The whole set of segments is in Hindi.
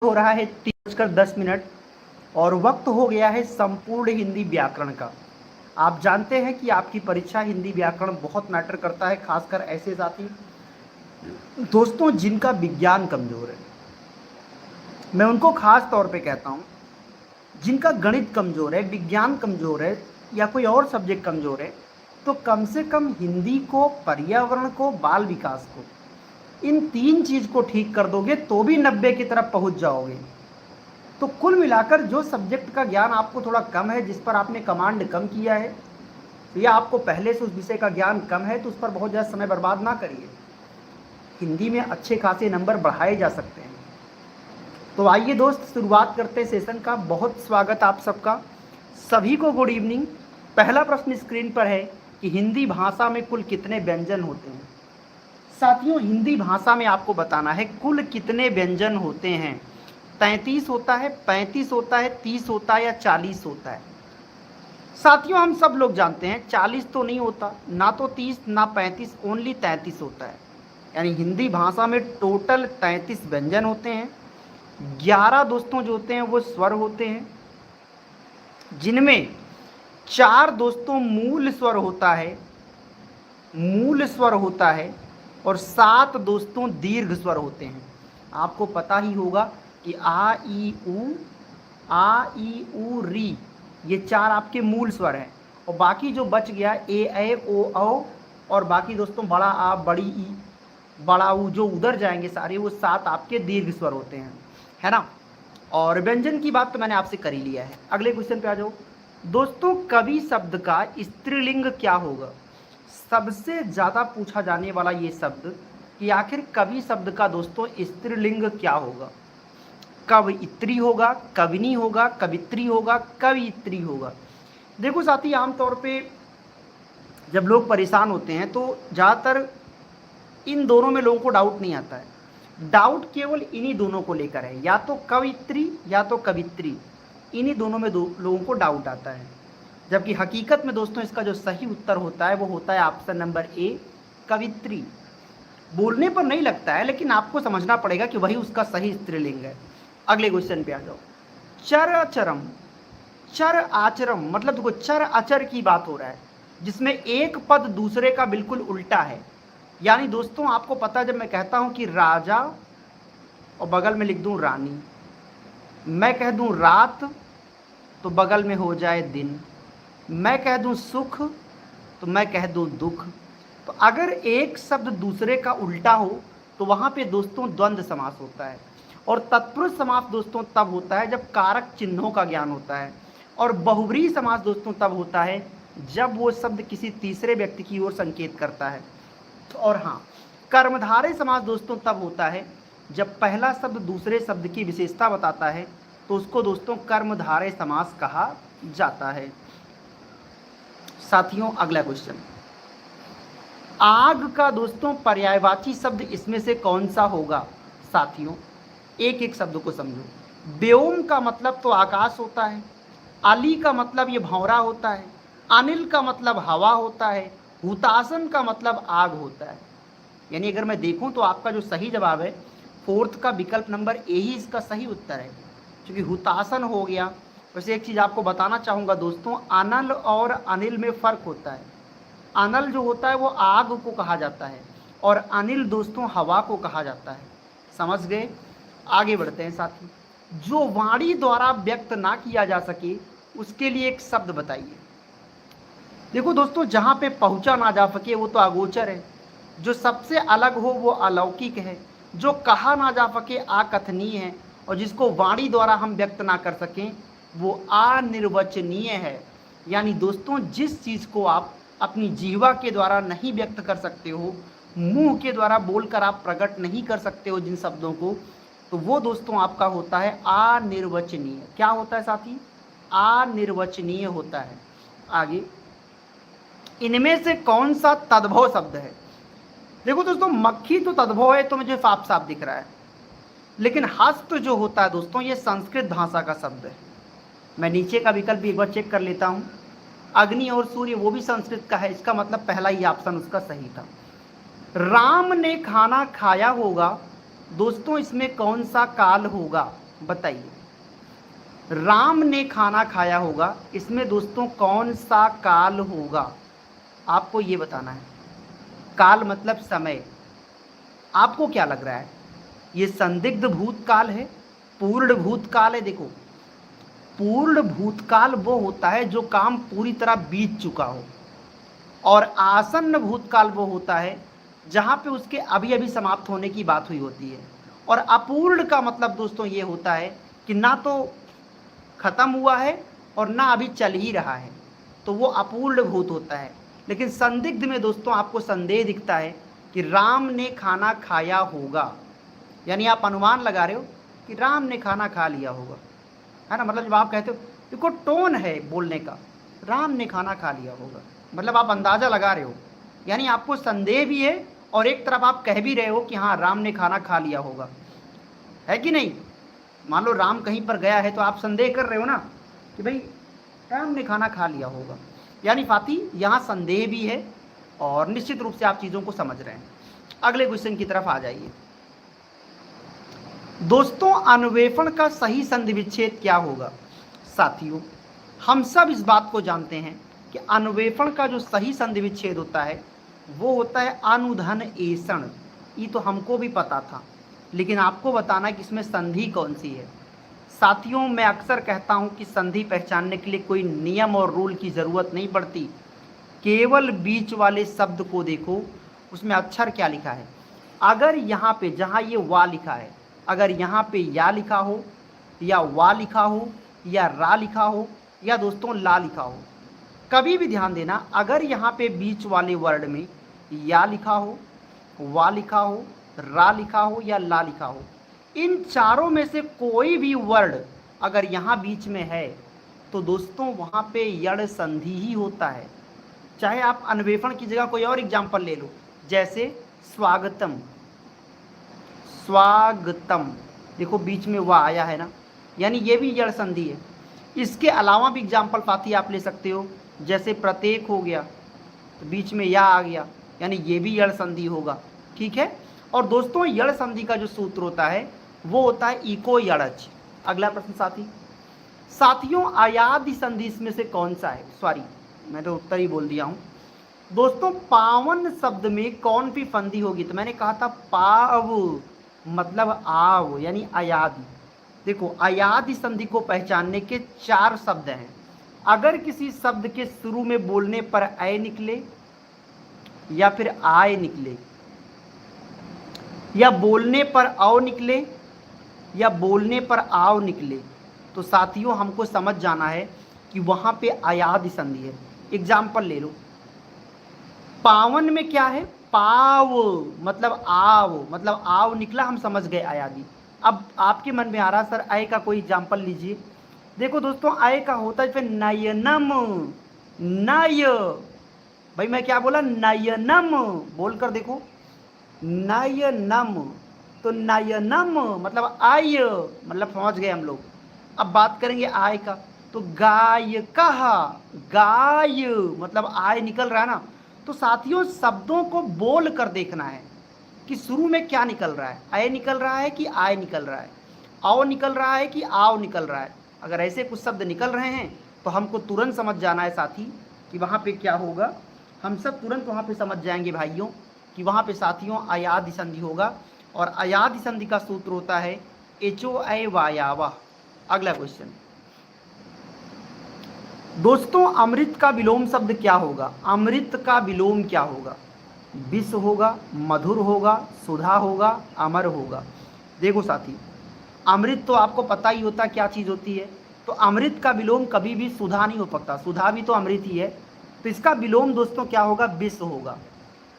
हो रहा है 3:10 और वक्त हो गया है संपूर्ण हिंदी व्याकरण का। आप जानते हैं कि आपकी परीक्षा हिंदी व्याकरण बहुत मैटर करता है, खासकर ऐसे साथी दोस्तों जिनका विज्ञान कमजोर है। मैं उनको खास तौर पे कहता हूँ, जिनका गणित कमजोर है, विज्ञान कमजोर है या कोई और सब्जेक्ट कमजोर है, तो कम से कम हिंदी को, पर्यावरण को, बाल विकास को, इन तीन चीज को ठीक कर दोगे तो भी 90 की तरफ पहुंच जाओगे। तो कुल मिलाकर जो सब्जेक्ट का ज्ञान आपको थोड़ा कम है, जिस पर आपने कमांड कम किया है, या आपको पहले से उस विषय का ज्ञान कम है, तो उस पर बहुत ज़्यादा समय बर्बाद ना करिए। हिंदी में अच्छे खासे नंबर बढ़ाए जा सकते हैं। तो आइए दोस्त, शुरुआत करते हैं सेशन का। बहुत स्वागत आप सबका, सभी को गुड इवनिंग। पहला प्रश्न स्क्रीन पर है कि हिंदी भाषा में कुल कितने व्यंजन होते हैं। साथियों, हिंदी भाषा में आपको बताना है कुल कितने व्यंजन होते हैं। 33 होता है, 35 होता है, 30 होता है या 40 होता है। साथियों, हम सब लोग जानते हैं 40 तो नहीं होता, ना तो 30 ना 35, ओनली 33 होता है। यानी हिंदी भाषा में टोटल 33 व्यंजन होते हैं। 11 दोस्तों जो होते हैं वो स्वर होते हैं, जिनमें 4 दोस्तों मूल स्वर होता है, और 7 दोस्तों दीर्घ स्वर होते हैं। आपको पता ही होगा कि आ ई ऊ री, ये 4 आपके मूल स्वर हैं, और बाकी जो बच गया ए ओ औ, और बाकी दोस्तों बड़ा आ, बड़ी ई, बड़ा ऊ, जो उधर जाएंगे सारे, वो 7 आपके दीर्घ स्वर होते हैं, है ना। और व्यंजन की बात तो मैंने आपसे कर ही लिया है। अगले क्वेश्चन पे आ जाओ दोस्तों। कवि शब्द का स्त्रीलिंग क्या होगा। सबसे ज्यादा पूछा जाने वाला ये शब्द कि आखिर कवि शब्द का दोस्तों स्त्रीलिंग क्या होगा। कवयित्री होगा, कविनी होगा, कवित्री होगा, कवियित्री होगा। देखो साथी, आमतौर पे जब लोग परेशान होते हैं तो ज़्यादातर इन दोनों में लोगों को डाउट नहीं आता है। डाउट केवल इन्हीं दोनों को लेकर है, या तो कवित्री या तो कवित्री। इन्हीं दोनों में लोगों को डाउट आता है, जबकि हकीकत में दोस्तों इसका जो सही उत्तर होता है वो होता है ऑप्शन नंबर ए, कवित्री। बोलने पर नहीं लगता है, लेकिन आपको समझना पड़ेगा कि वही उसका सही स्त्रीलिंग है। अगले क्वेश्चन पे आ जाओ। चर अचरम, चर आचरम मतलब देखो, चर अचर की बात हो रहा है, जिसमें एक पद दूसरे का बिल्कुल उल्टा है। यानी दोस्तों आपको पता है, जब मैं कहता हूं कि राजा और बगल में लिख दूं रानी, मैं कह दूं रात तो बगल में हो जाए दिन, मैं कह दूं सुख तो मैं कह दूं दुख। तो अगर एक शब्द दूसरे का उल्टा हो तो वहां पे दोस्तों द्वंद्व समास होता है। और तत्पुरुष समास दोस्तों तब होता है जब कारक चिन्हों का ज्ञान होता है। और बहुव्रीहि समास दोस्तों तब होता है जब वो शब्द किसी तीसरे व्यक्ति की ओर संकेत करता है। और हाँ, कर्मधारय समास दोस्तों तब होता है जब पहला शब्द दूसरे शब्द की विशेषता बताता है, तो उसको दोस्तों कर्मधारय समास कहा जाता है। साथियों, अगला क्वेश्चन, आग का दोस्तों पर्यायवाची शब्द इसमें से कौन सा होगा। साथियों, एक एक शब्द को समझो। व्योम का मतलब तो आकाश होता है, अली का मतलब ये भंवरा होता है, अनिल का मतलब हवा होता है, हुतासन का मतलब आग होता है। यानी अगर मैं देखूं तो आपका जो सही जवाब है फोर्थ का विकल्प नंबर ए ही इसका सही उत्तर है, क्योंकि हुतासन हो गया। वैसे एक चीज़ आपको बताना चाहूँगा दोस्तों, अनल और अनिल में फ़र्क होता है। अनल जो होता है वो आग को कहा जाता है, और अनिल दोस्तों हवा को कहा जाता है। समझ गए। आगे बढ़ते हैं साथी। जो वाणी द्वारा व्यक्त ना किया जा सके उसके लिए एक शब्द बताइए। देखो दोस्तों, जहाँ पे पहुँचा ना जा सके वो तो अगोचर है, जो सबसे अलग हो वो अलौकिक है, जो कहा ना जा सके अकथनीय है, और जिसको वाणी द्वारा हम व्यक्त ना कर सकें वो अनिर्वचनीय है। यानी दोस्तों, जिस चीज़ को आप अपनी जीवा के द्वारा नहीं व्यक्त कर सकते हो, मुंह के द्वारा बोलकर आप प्रकट नहीं कर सकते हो जिन शब्दों को, तो वो दोस्तों आपका होता है अनिर्वचनीय। क्या होता है साथी? अनिर्वचनीय होता है। आगे, इनमें से कौन सा तद्भव शब्द है। देखो दोस्तों, मक्खी तो तद्भव है, तो मुझे साफ साफ दिख रहा है, लेकिन हस्त जो होता है दोस्तों ये संस्कृत भाषा का शब्द है। मैं नीचे का विकल्प एक बार चेक कर लेता हूँ। अग्नि और सूर्य वो भी संस्कृत का है, इसका मतलब पहला ही ऑप्शन उसका सही था। राम ने खाना खाया होगा, दोस्तों इसमें कौन सा काल होगा। बताइए, राम ने खाना खाया होगा, इसमें दोस्तों कौन सा काल होगा? आपको ये बताना है। काल मतलब समय। आपको क्या लग रहा है, ये संदिग्ध भूतकाल है, पूर्ण भूतकाल है? देखो, पूर्ण भूतकाल वो होता है जो काम पूरी तरह बीत चुका हो, और आसन्न भूतकाल वो होता है जहां पे उसके अभी अभी समाप्त होने की बात हुई होती है। और अपूर्ण का मतलब दोस्तों ये होता है कि ना तो खत्म हुआ है और ना अभी चल ही रहा है, तो वो अपूर्ण भूत होता है। लेकिन संदिग्ध में दोस्तों आपको संदेह दिखता है कि राम ने खाना खाया होगा, यानी आप अनुमान लगा रहे हो कि राम ने खाना खा लिया होगा, है ना? मतलब जब आप कहते हो, देखो टोन है बोलने का, राम ने खाना खा लिया होगा, मतलब आप अंदाजा लगा रहे हो, यानी आपको संदेह भी है और एक तरफ आप कह भी रहे हो कि हाँ राम ने खाना खा लिया होगा, है कि नहीं? मान लो राम कहीं पर गया है तो आप संदेह कर रहे हो ना कि भाई राम ने खाना खा लिया होगा, यानी फाती यहाँ संदेह भी है और निश्चित रूप से आप चीज़ों को समझ रहे हैं। अगले क्वेश्चन की तरफ आ जाइए दोस्तों, अन्वेषण का सही संधि विच्छेद क्या होगा? साथियों, हम सब इस बात को जानते हैं कि अन्वेषण का जो सही संधि विच्छेद होता है वो होता है अनुधन एषण। ये तो हमको भी पता था, लेकिन आपको बताना है कि इसमें संधि कौन सी है। साथियों, मैं अक्सर कहता हूं कि संधि पहचानने के लिए कोई नियम और रूल की ज़रूरत नहीं पड़ती, केवल बीच वाले शब्द को देखो, उसमें अक्षर क्या लिखा है। अगर यहाँ पे जहाँ ये वा लिखा है, अगर यहाँ पे या लिखा हो या वा लिखा हो या रा लिखा हो या दोस्तों ला लिखा हो, कभी भी ध्यान देना, अगर यहाँ पे बीच वाले वर्ड में या लिखा हो, वा लिखा हो, रा लिखा हो या ला लिखा हो, इन चारों में से कोई भी वर्ड अगर यहाँ बीच में है तो दोस्तों वहाँ पे यड़ संधि ही होता है। चाहे आप अन्वेषण की जगह कोई और एग्जाम्पल ले लो, जैसे स्वागतम, स्वागतम, देखो बीच में वह आया है ना, यानी ये भी यड़ संधि है। इसके अलावा भी एग्जाम्पल पाती आप ले सकते हो, जैसे प्रत्येक हो गया तो बीच में या आ गया, यानी ये भी यड़ संधि होगा, ठीक है। और दोस्तों यड़ संधि का जो सूत्र होता है वो होता है इको यड़च। अगला प्रश्न साथियों, अयादि संधि इसमें से कौन सा है? सॉरी, मैं तो उत्तर ही बोल दिया हूँ दोस्तों। पावन शब्द में कौन सी संधि होगी? तो मैंने कहा था पाव मतलब आव, यानी अयादि। देखो, अयादि संधि को पहचानने के 4 शब्द हैं। अगर किसी शब्द के शुरू में बोलने पर अय निकले या फिर आय निकले, या बोलने पर औ निकले या बोलने पर आव निकले, तो साथियों हमको समझ जाना है कि वहां पे अयादि संधि है। एग्जाम्पल ले लो, पावन में क्या है? पाव मतलब आव, मतलब आव निकला, हम समझ गए अयादि। अब आपके मन में आ रहा सर अय का कोई एग्जाम्पल लीजिए। देखो दोस्तों, अय का होता है फिर नयनम, नय, भाई मैं क्या बोला? नयनम, बोलकर देखो, नयनम, तो नयनम मतलब आय, मतलब समझ गए हम लोग। अब बात करेंगे आय का, तो गाय कहा, गाय मतलब आय निकल रहा है ना। तो साथियों शब्दों को बोल कर देखना है कि शुरू में क्या निकल रहा है, अय निकल रहा है कि आय निकल रहा है, औ निकल रहा है कि आव निकल रहा है। अगर ऐसे कुछ शब्द निकल रहे हैं तो हमको तुरंत समझ जाना है साथी कि वहाँ पे क्या होगा। हम सब तुरंत वहाँ पे समझ जाएंगे भाइयों कि वहाँ पे साथियों अयादि संधि होगा, और अयादि संधि का सूत्र होता है एचो अय वायावा। अगला क्वेश्चन दोस्तों, अमृत का विलोम शब्द क्या होगा? अमृत का विलोम क्या होगा? विष होगा, मधुर होगा, सुधा होगा, अमर होगा। देखो साथी, अमृत तो आपको पता ही होता क्या चीज़ होती है, तो अमृत का विलोम कभी भी सुधा नहीं हो सकता, सुधा भी तो अमृत ही है, तो इसका विलोम दोस्तों क्या होगा? विष होगा।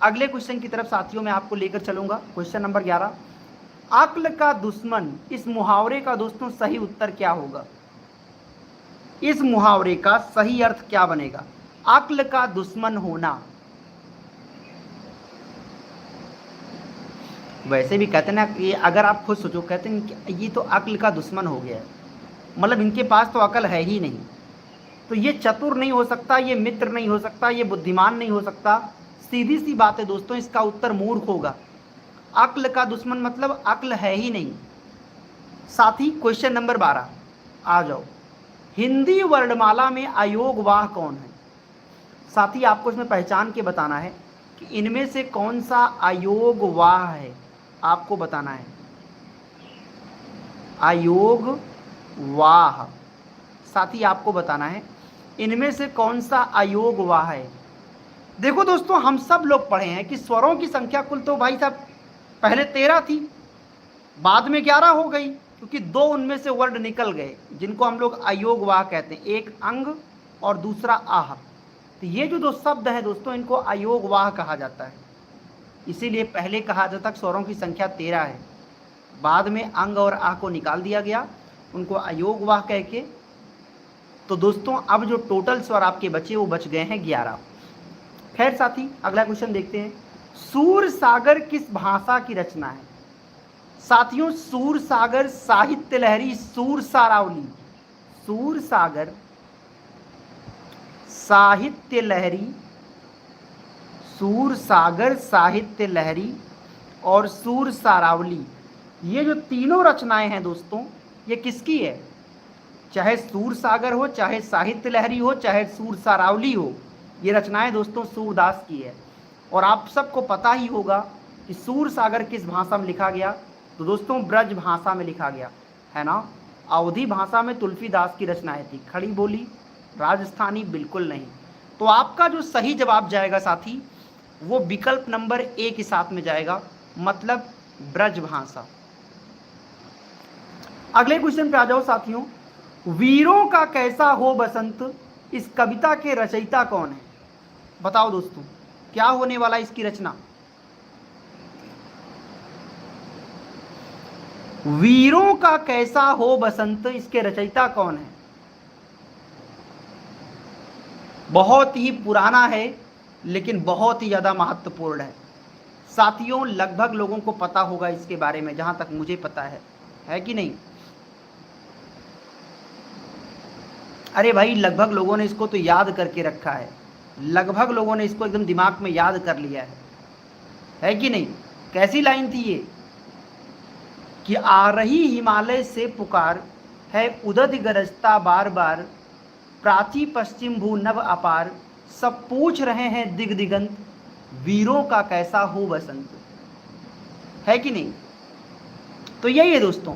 अगले क्वेश्चन की तरफ साथियों मैं आपको लेकर चलूंगा, क्वेश्चन नंबर 11, अक्ल का दुश्मन, इस मुहावरे का दोस्तों सही उत्तर क्या होगा? इस मुहावरे का सही अर्थ क्या बनेगा? अक्ल का दुश्मन होना। वैसे भी कहते हैं ना, ये अगर आप खुद सोचो, कहते हैं कि ये तो अक्ल का दुश्मन हो गया है, मतलब इनके पास तो अकल है ही नहीं, तो ये चतुर नहीं हो सकता, ये मित्र नहीं हो सकता, ये बुद्धिमान नहीं हो सकता। सीधी सी बात है दोस्तों, इसका उत्तर मूर्ख होगा। अक्ल का दुश्मन मतलब अक्ल है ही नहीं, साथी क्वेश्चन नंबर 12 आ जाओ। हिंदी वर्णमाला में अयोगवाह कौन है? साथी आपको इसमें पहचान के बताना है कि इनमें से कौन सा अयोगवाह है, आपको बताना है। अयोगवाह साथी आपको बताना है इनमें से कौन सा अयोगवाह है। देखो दोस्तों, हम सब लोग पढ़े हैं कि स्वरों की संख्या कुल तो भाई साहब पहले 13 थी, बाद में 11 हो गई, क्योंकि दो उनमें से वर्ड निकल गए जिनको हम लोग अयोगवाह कहते हैं, एक अंग और दूसरा आह। तो ये जो दो शब्द है दोस्तों, इनको अयोगवाह कहा जाता है। इसीलिए पहले कहा जाता स्वरों की संख्या 13 है, बाद में अंग और आह को निकाल दिया गया, उनको अयोगवाह कह के। तो दोस्तों अब जो टोटल स्वर आपके बचे वो बच गए हैं 11। खैर साथी अगला क्वेश्चन देखते हैं। सूर सागर किस भाषा की रचना है? साथियों सूर सागर साहित्य लहरी सूर सारावली, सूर सागर साहित्य लहरी, सूर सागर साहित्य लहरी और सूर सारावली, ये जो तीनों रचनाएं हैं दोस्तों, ये किसकी है? चाहे सूर सागर हो, चाहे साहित्य लहरी हो, चाहे सूर सारावली हो, ये रचनाएं दोस्तों सूरदास की है। और आप सबको पता ही होगा कि सूर सागर किस भाषा में लिखा गया? तो दोस्तों ब्रज भाषा में लिखा गया है ना। अवधी भाषा में तुलसीदास की रचनाएं थी। खड़ी बोली, राजस्थानी बिल्कुल नहीं। तो आपका जो सही जवाब जाएगा साथी वो विकल्प नंबर ए के साथ में जाएगा, मतलब ब्रज भाषा। अगले क्वेश्चन पे आ जाओ साथियों। वीरों का कैसा हो बसंत, इस कविता के रचयिता कौन है? बताओ दोस्तों क्या होने वाला इसकी रचना? वीरों का कैसा हो बसंत, इसके रचयिता कौन है? बहुत ही पुराना है लेकिन बहुत ही ज्यादा महत्वपूर्ण है साथियों। लगभग लोगों को पता होगा इसके बारे में, जहां तक मुझे पता है कि नहीं? अरे भाई लगभग लोगों ने इसको तो याद करके रखा है, लगभग लोगों ने इसको एकदम दिमाग में याद कर लिया है कि नहीं? कैसी लाइन थी ये कि आ रही हिमालय से पुकार है उदद गरजता बार बार, प्राची पश्चिम भू नभ अपार, सब पूछ रहे हैं दिग दिगंत, वीरों का कैसा हो बसंत, है कि नहीं? तो यही है दोस्तों।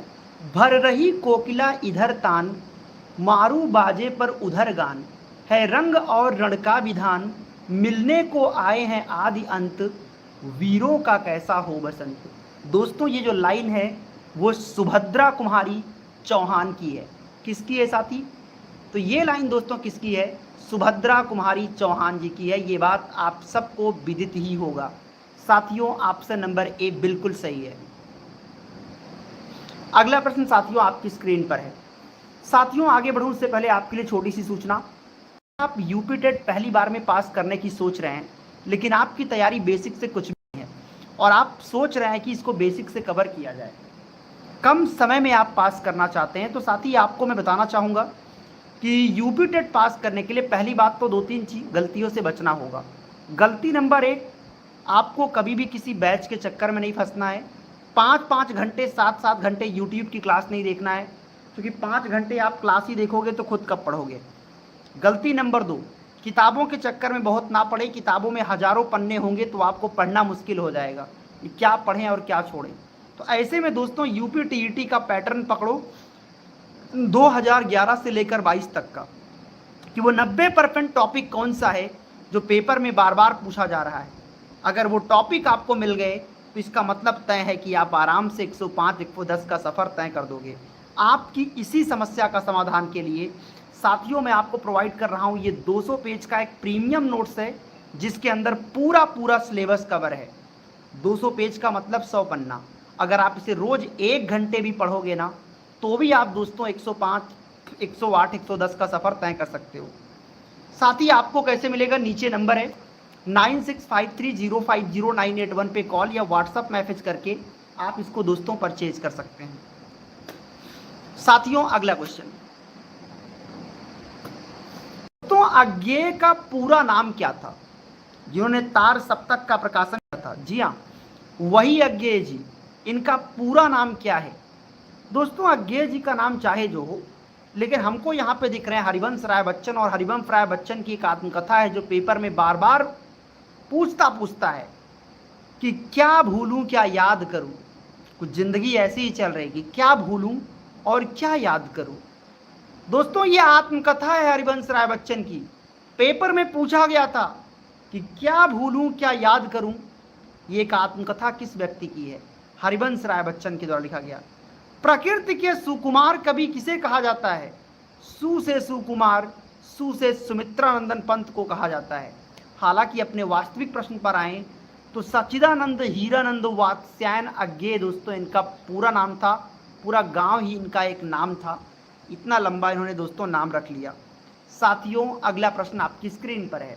भर रही कोकिला इधर तान, मारू बाजे पर उधर गान, है रंग और रण का विधान, मिलने को आए हैं आदि अंत, वीरों का कैसा हो बसंत। दोस्तों ये जो लाइन है वो सुभद्रा कुमारी चौहान की है। किसकी है साथी? तो ये लाइन दोस्तों किसकी है? सुभद्रा कुमारी चौहान जी की है। ये बात आप सबको विदित ही होगा साथियों। ऑप्शन नंबर ए बिल्कुल सही है। अगला प्रश्न साथियों आपकी स्क्रीन पर है। साथियों आगे बढ़ूं उससे पहले आपके लिए छोटी सी सूचना। आप यूपी टेट पहली बार में पास करने की सोच रहे हैं लेकिन आपकी तैयारी बेसिक से कुछ भी नहीं है और आप सोच रहे हैं कि इसको बेसिक से कवर किया जाए, कम समय में आप पास करना चाहते हैं, तो साथी आपको मैं बताना चाहूँगा कि यूपी टेट पास करने के लिए पहली बात तो 2-3 गलतियों से बचना होगा। गलती नंबर 1, आपको कभी भी किसी बैच के चक्कर में नहीं फंसना है। 5-5 घंटे 7-7 घंटे यूट्यूब की क्लास नहीं देखना है, क्योंकि 5 घंटे आप क्लास ही देखोगे तो खुद कब पढ़ोगे। गलती नंबर 2, किताबों के चक्कर में बहुत ना पढ़े। किताबों में हजारों पन्ने होंगे तो आपको पढ़ना मुश्किल हो जाएगा कि क्या पढ़ें और क्या छोड़ें। तो ऐसे में दोस्तों यूपी टीईटी का पैटर्न पकड़ो 2011 से लेकर 22 तक का, कि वो 90% टॉपिक कौन सा है जो पेपर में बार बार पूछा जा रहा है। अगर वो टॉपिक आपको मिल गए तो इसका मतलब तय है कि आप आराम से 105-110 का सफ़र तय कर दोगे। आपकी इसी समस्या का समाधान के लिए साथियों मैं आपको प्रोवाइड कर रहा हूँ ये 200 पेज का एक प्रीमियम नोट्स है, जिसके अंदर पूरा सिलेबस कवर है। 200 पेज का मतलब 100 पन्ना। अगर आप इसे रोज 1 घंटे भी पढ़ोगे ना तो भी आप दोस्तों 105, 108, 110 का सफ़र तय कर सकते हो। साथ ही आपको कैसे मिलेगा? नीचे नंबर है 9653050981 पे कॉल या व्हाट्सअप मैसेज करके आप इसको दोस्तों परचेज कर सकते हैं। साथियों अगला क्वेश्चन, तो अज्ञेय का पूरा नाम क्या था जिन्होंने तार सप्तक का प्रकाशन किया था? जी हाँ, वही अज्ञेय जी। इनका पूरा नाम क्या है? दोस्तों अज्ञेय जी का नाम चाहे जो हो, लेकिन हमको यहाँ पे दिख रहे हैं हरिवंश राय बच्चन, और हरिवंश राय बच्चन की एक आत्मकथा है जो पेपर में बार बार पूछता है कि क्या भूलूं क्या याद करूं। कुछ जिंदगी ऐसी ही चल रही कि क्या भूलूं और क्या याद करूं। दोस्तों ये आत्मकथा है हरिवंश राय बच्चन की, पेपर में पूछा गया था कि क्या भूलूं क्या याद करूं। ये एक आत्मकथा किस व्यक्ति की है? हरिवंश राय बच्चन के द्वारा लिखा गया। प्रकृति के सुकुमार कवि किसे कहा जाता है? सु से सुकुमार, सु से सुमित्रानंदन पंत को कहा जाता है। हालांकि अपने वास्तविक प्रश्न पर आए तो सच्चिदानंद हीरानंद वात्स्यायन अज्ञेय दोस्तों इनका पूरा नाम था, पूरा गांव ही इनका एक नाम था। इतना लंबा इन्होंने दोस्तों नाम रख लिया। साथियों अगला प्रश्न आपकी स्क्रीन पर है,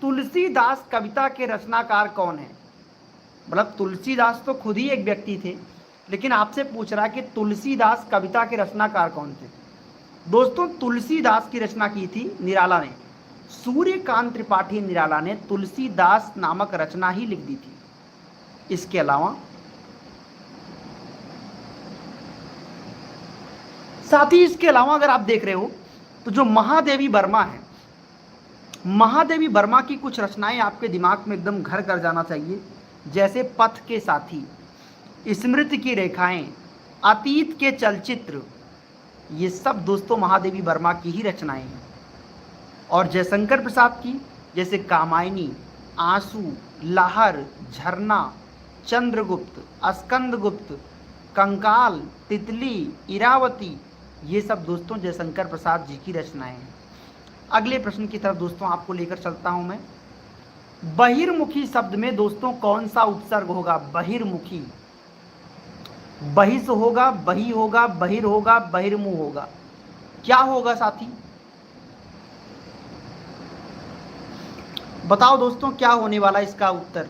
तुलसीदास कविता के रचनाकार कौन है? मतलब तुलसीदास तो खुद ही एक व्यक्ति थे, लेकिन आपसे पूछ रहा है कि तुलसीदास कविता के रचनाकार कौन थे? दोस्तों तुलसीदास की रचना की थी निराला ने, सूर्यकांत त्रिपाठी निराला ने तुलसीदास नामक रचना ही लिख दी थी। इसके अलावा साथ ही इसके अलावा अगर आप देख रहे हो तो जो महादेवी वर्मा है, महादेवी वर्मा की कुछ रचनाएं आपके दिमाग में एकदम घर कर जाना चाहिए, जैसे पथ के साथी, स्मृति की रेखाएं, अतीत के चलचित्र, ये सब दोस्तों महादेवी वर्मा की ही रचनाएं हैं। और जयशंकर प्रसाद की जैसे कामायनी, आंसू, लहर, झरना, चंद्रगुप्त, स्कंदगुप्त, कंकाल, तितली, इरावती, ये सब दोस्तों जयशंकर प्रसाद जी की रचनाएं हैं। अगले प्रश्न की तरफ दोस्तों आपको लेकर चलता हूं मैं। बहिर्मुखी शब्द में दोस्तों कौन सा उपसर्ग होगा? बहिर्मुखी, बहिष होगा, बही होगा, बहिर होगा, बहिर्मुख होगा, क्या होगा साथी? बताओ दोस्तों क्या होने वाला इसका उत्तर?